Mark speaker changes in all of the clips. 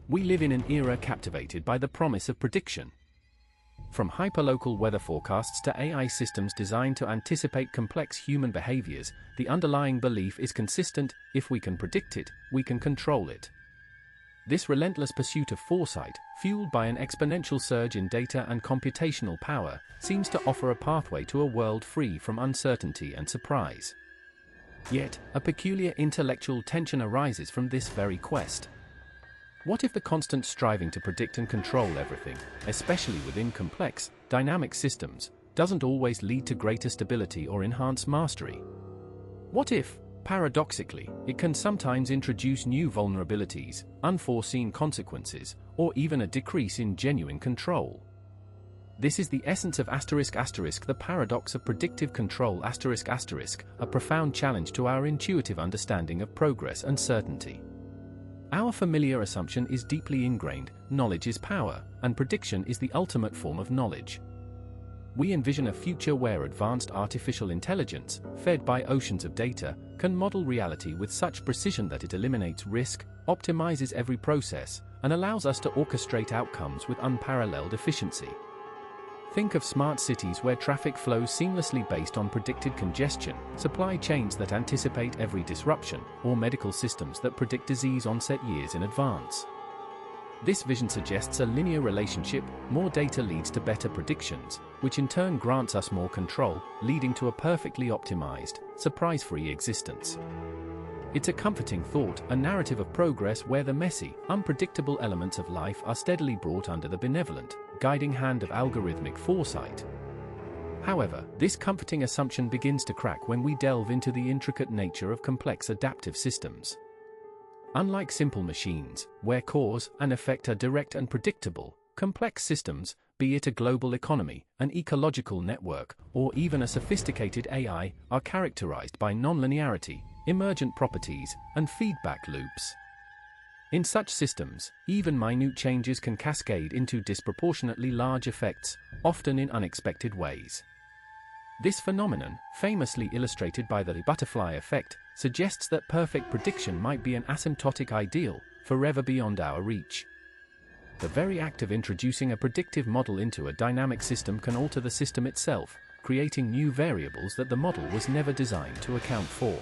Speaker 1: We live in an era captivated by the promise of prediction. From hyperlocal weather forecasts to AI systems designed to anticipate complex human behaviors, the underlying belief is consistent: if we can predict it, we can control it. This relentless pursuit of foresight, fueled by an exponential surge in data and computational power, seems to offer a pathway to a world free from uncertainty and surprise. Yet, a peculiar intellectual tension arises from this very quest. What if the constant striving to predict and control everything, especially within complex, dynamic systems, doesn't always lead to greater stability or enhanced mastery? What if, paradoxically, it can sometimes introduce new vulnerabilities, unforeseen consequences, or even a decrease in genuine control? This is the essence of ***, the paradox of predictive control ***, a profound challenge to our intuitive understanding of progress and certainty. Our familiar assumption is deeply ingrained: knowledge is power, and prediction is the ultimate form of knowledge. We envision a future where advanced artificial intelligence, fed by oceans of data, can model reality with such precision that it eliminates risk, optimizes every process, and allows us to orchestrate outcomes with unparalleled efficiency. Think of smart cities where traffic flows seamlessly based on predicted congestion, supply chains that anticipate every disruption, or medical systems that predict disease onset years in advance. This vision suggests a linear relationship: more data leads to better predictions, which in turn grants us more control, leading to a perfectly optimized, surprise-free existence. It's a comforting thought, a narrative of progress where the messy, unpredictable elements of life are steadily brought under the benevolent, guiding hand of algorithmic foresight. However, this comforting assumption begins to crack when we delve into the intricate nature of complex adaptive systems. Unlike simple machines, where cause and effect are direct and predictable, complex systems, be it a global economy, an ecological network, or even a sophisticated AI, are characterized by nonlinearity, emergent properties, and feedback loops. In such systems, even minute changes can cascade into disproportionately large effects, often in unexpected ways. This phenomenon, famously illustrated by the butterfly effect, suggests that perfect prediction might be an asymptotic ideal, forever beyond our reach. The very act of introducing a predictive model into a dynamic system can alter the system itself, creating new variables that the model was never designed to account for.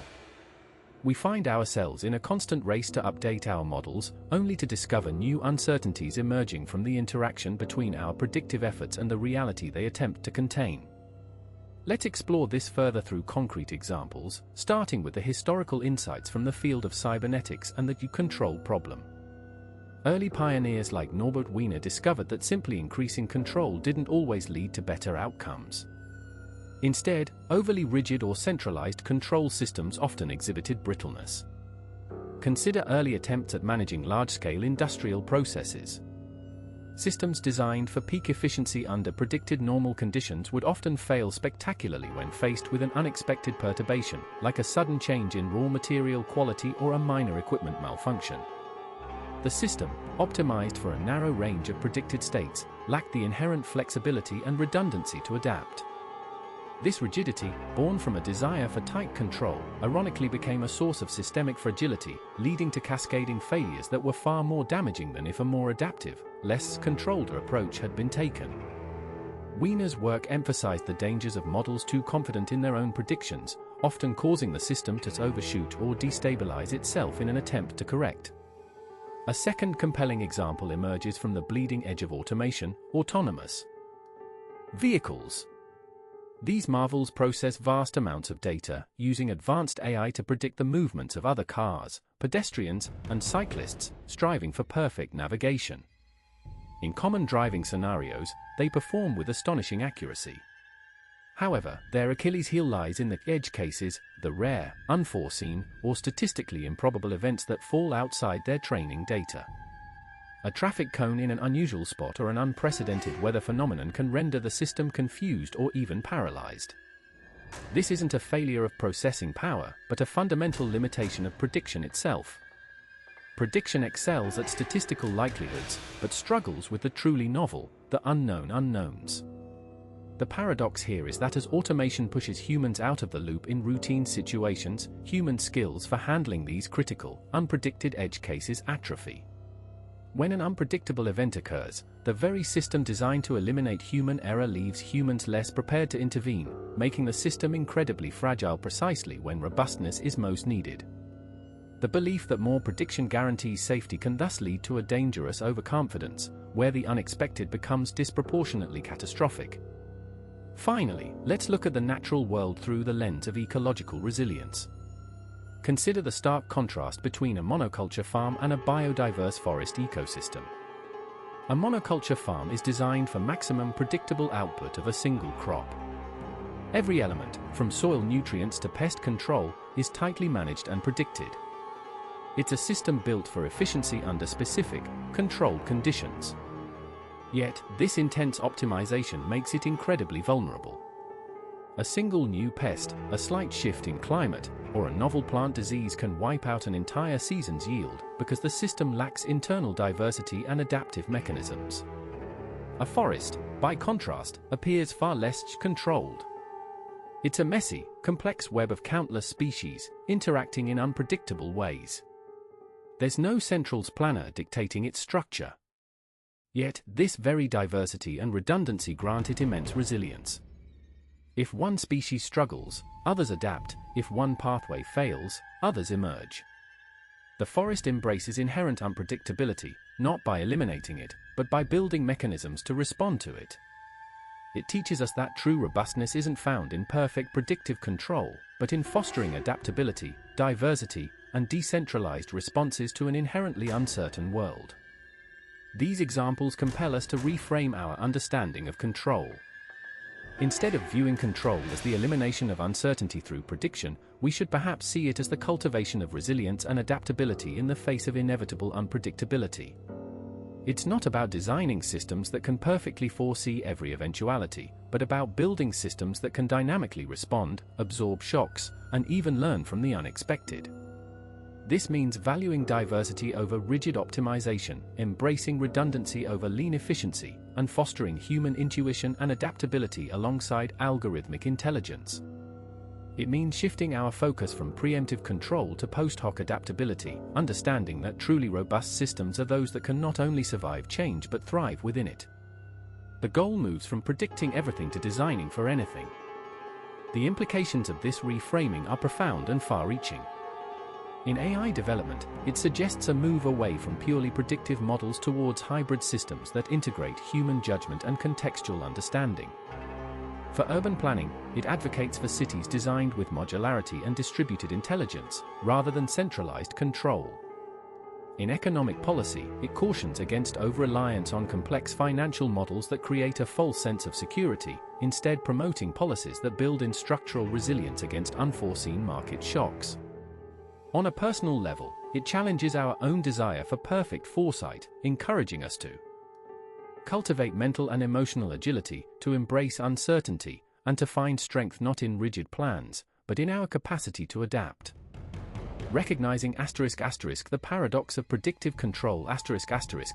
Speaker 1: We find ourselves in a constant race to update our models, only to discover new uncertainties emerging from the interaction between our predictive efforts and the reality they attempt to contain. Let's explore this further through concrete examples, starting with the historical insights from the field of cybernetics and the control problem. Early pioneers like Norbert Wiener discovered that simply increasing control didn't always lead to better outcomes. Instead, overly rigid or centralized control systems often exhibited brittleness. Consider early attempts at managing large-scale industrial processes. Systems designed for peak efficiency under predicted normal conditions would often fail spectacularly when faced with an unexpected perturbation, like a sudden change in raw material quality or a minor equipment malfunction. The system, optimized for a narrow range of predicted states, lacked the inherent flexibility and redundancy to adapt. This rigidity, born from a desire for tight control, ironically became a source of systemic fragility, leading to cascading failures that were far more damaging than if a more adaptive, less controlled approach had been taken. Wiener's work emphasized the dangers of models too confident in their own predictions, often causing the system to overshoot or destabilize itself in an attempt to correct. A second compelling example emerges from the bleeding edge of automation: autonomous vehicles. These marvels process vast amounts of data, using advanced AI to predict the movements of other cars, pedestrians, and cyclists, striving for perfect navigation. In common driving scenarios, they perform with astonishing accuracy. However, their Achilles heel lies in the edge cases, the rare, unforeseen, or statistically improbable events that fall outside their training data. A traffic cone in an unusual spot or an unprecedented weather phenomenon can render the system confused or even paralyzed. This isn't a failure of processing power, but a fundamental limitation of prediction itself. Prediction excels at statistical likelihoods, but struggles with the truly novel, the unknown unknowns. The paradox here is that as automation pushes humans out of the loop in routine situations, human skills for handling these critical, unpredicted edge cases atrophy. When an unpredictable event occurs, the very system designed to eliminate human error leaves humans less prepared to intervene, making the system incredibly fragile precisely when robustness is most needed. The belief that more prediction guarantees safety can thus lead to a dangerous overconfidence, where the unexpected becomes disproportionately catastrophic. Finally, let's look at the natural world through the lens of ecological resilience. Consider the stark contrast between a monoculture farm and a biodiverse forest ecosystem. A monoculture farm is designed for maximum predictable output of a single crop. Every element, from soil nutrients to pest control, is tightly managed and predicted. It's a system built for efficiency under specific, controlled conditions. Yet, this intense optimization makes it incredibly vulnerable. A single new pest, a slight shift in climate, or a novel plant disease can wipe out an entire season's yield because the system lacks internal diversity and adaptive mechanisms. A forest, by contrast, appears far less controlled. It's a messy, complex web of countless species, interacting in unpredictable ways. There's no central planner dictating its structure. Yet, this very diversity and redundancy grant it immense resilience. If one species struggles, others adapt. If one pathway fails, others emerge. The forest embraces inherent unpredictability, not by eliminating it, but by building mechanisms to respond to it. It teaches us that true robustness isn't found in perfect predictive control, but in fostering adaptability, diversity, and decentralized responses to an inherently uncertain world. These examples compel us to reframe our understanding of control. Instead of viewing control as the elimination of uncertainty through prediction, we should perhaps see it as the cultivation of resilience and adaptability in the face of inevitable unpredictability. It's not about designing systems that can perfectly foresee every eventuality, but about building systems that can dynamically respond, absorb shocks, and even learn from the unexpected. This means valuing diversity over rigid optimization, embracing redundancy over lean efficiency, and fostering human intuition and adaptability alongside algorithmic intelligence. It means shifting our focus from preemptive control to post-hoc adaptability, understanding that truly robust systems are those that can not only survive change but thrive within it. The goal moves from predicting everything to designing for anything. The implications of this reframing are profound and far-reaching. In AI development, it suggests a move away from purely predictive models towards hybrid systems that integrate human judgment and contextual understanding. For urban planning, it advocates for cities designed with modularity and distributed intelligence, rather than centralized control. In economic policy, it cautions against over-reliance on complex financial models that create a false sense of security, instead promoting policies that build in structural resilience against unforeseen market shocks. On a personal level, it challenges our own desire for perfect foresight, encouraging us to cultivate mental and emotional agility, to embrace uncertainty, and to find strength not in rigid plans, but in our capacity to adapt. Recognizing the paradox of predictive control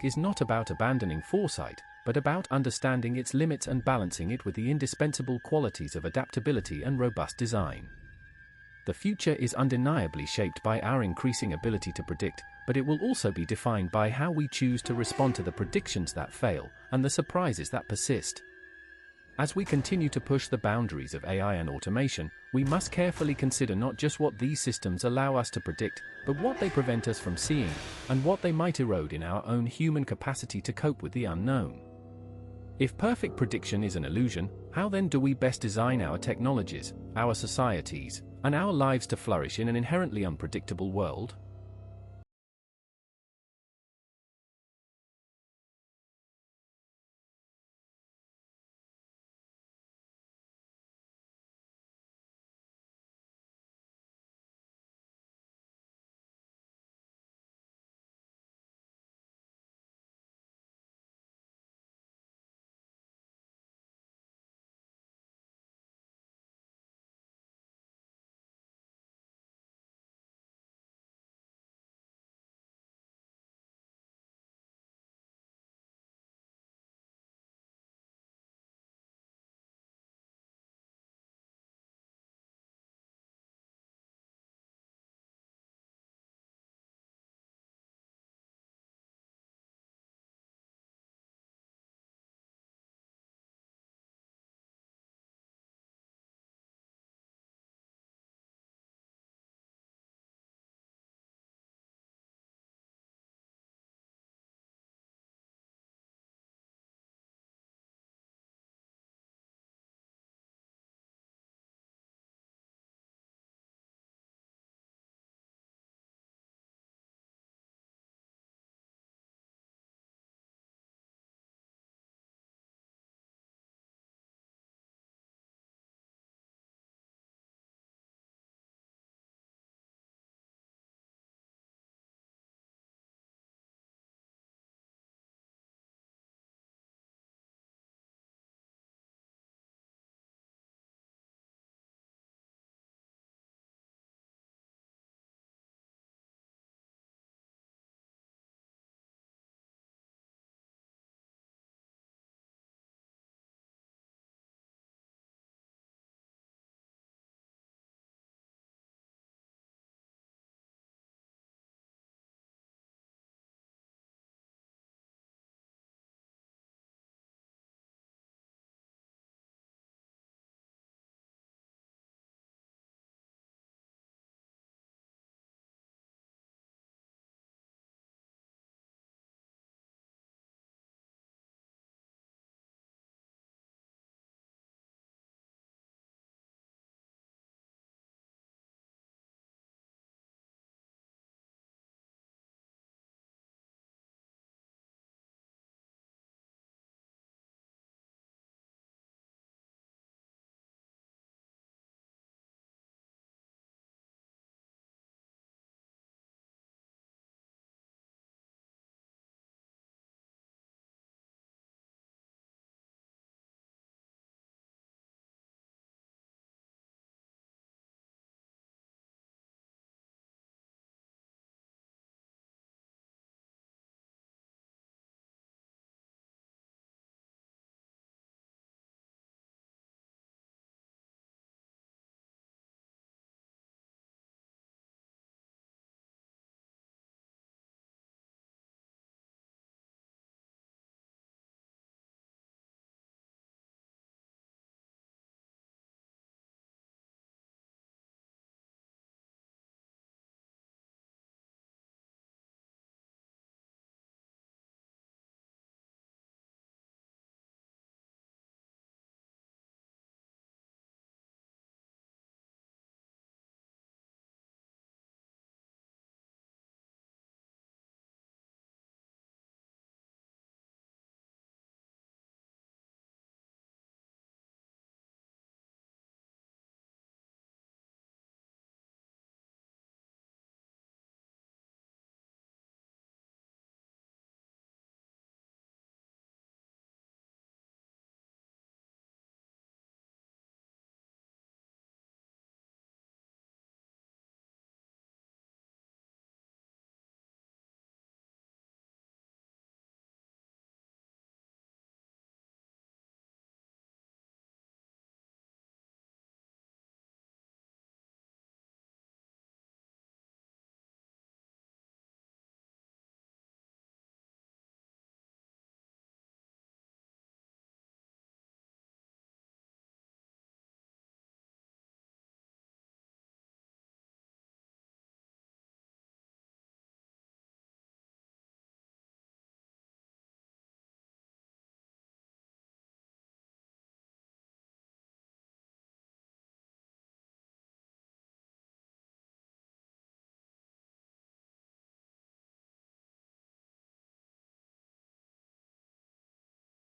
Speaker 1: is not about abandoning foresight, but about understanding its limits and balancing it with the indispensable qualities of adaptability and robust design. The future is undeniably shaped by our increasing ability to predict, but it will also be defined by how we choose to respond to the predictions that fail and the surprises that persist. As we continue to push the boundaries of AI and automation, we must carefully consider not just what these systems allow us to predict, but what they prevent us from seeing, and what they might erode in our own human capacity to cope with the unknown. If perfect prediction is an illusion, how then do we best design our technologies, our societies, and our lives to flourish in an inherently unpredictable world?